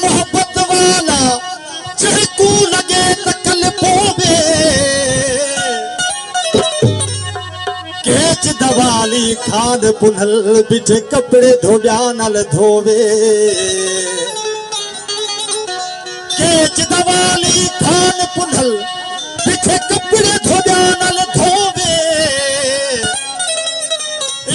मोहब्बत वाला चहकू लगे तकल्फों में केच दवाली खान पुनल बिठे कपड़े धोब्या नल धोवे केच दवाली खान पुनल बिठे कपड़े धोब्या नल धोवे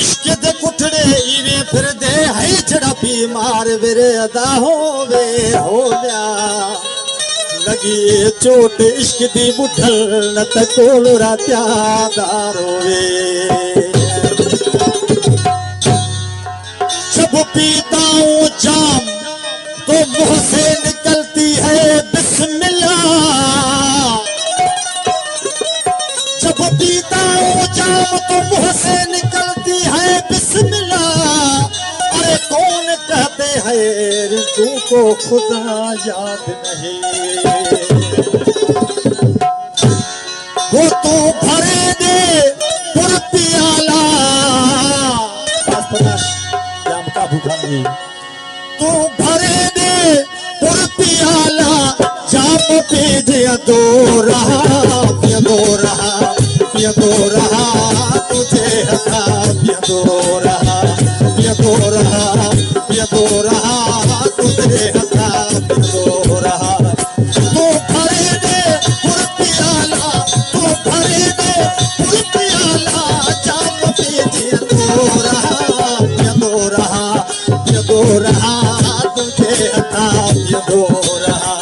इश्क दे कुठड़े इवे फिर दे है छड़ा बीमार वेरे अदा होवे हो गया लगी चोट इश्क दी मुठल न त कोल रात्यादार होवे जब पीता हूँ जाम तो मुंह से निकलती है बिस्मिल्लाह जब पीता हूँ जाम तो मुंह से निकलती है बिस्मिल्लाह अरे कौन कहते हैं रितु को खुदा याद नहीं वो तो भरे दे पुर पियाला जाम का भूखांगी तू भरे दे पुर पियाला जाम पे दो रहा तुझे हटा दो रहा तुझे हटा दो रहा तू भरे दे पुर पियाला जाम पे दो रहा तुझे हटा दो रहा तुझे हटा दो रहा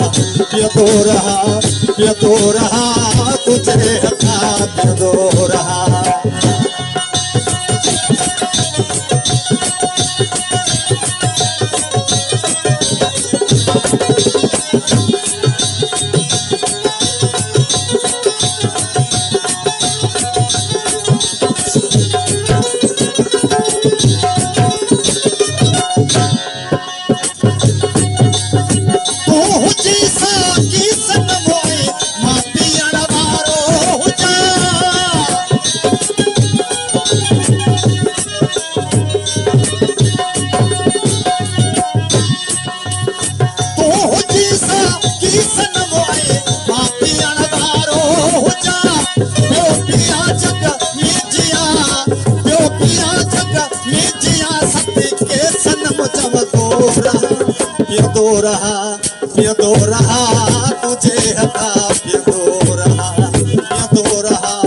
दो रहा तुझे हटा दो रहा तुझे हटा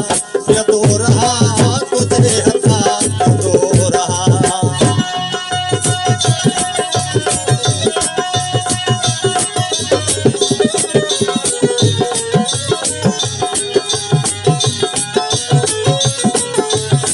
दो रहा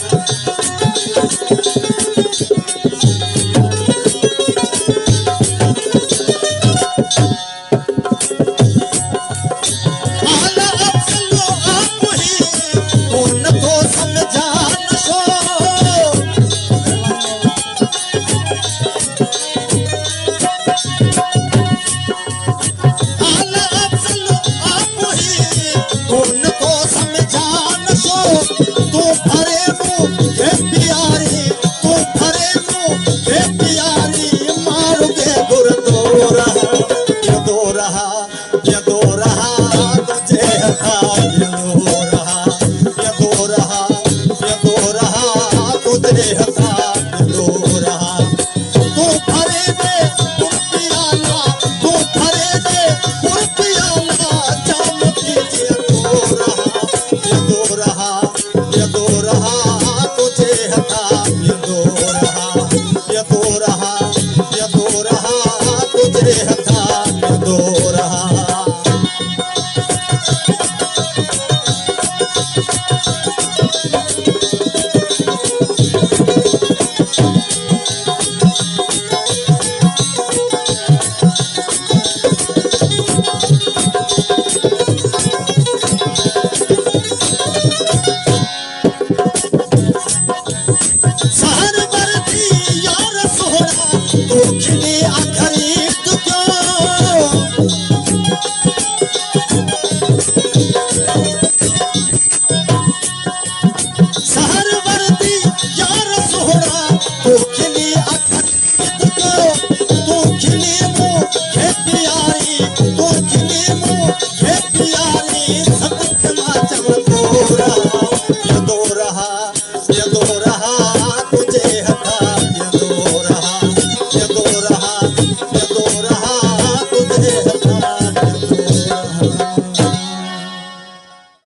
Oh no.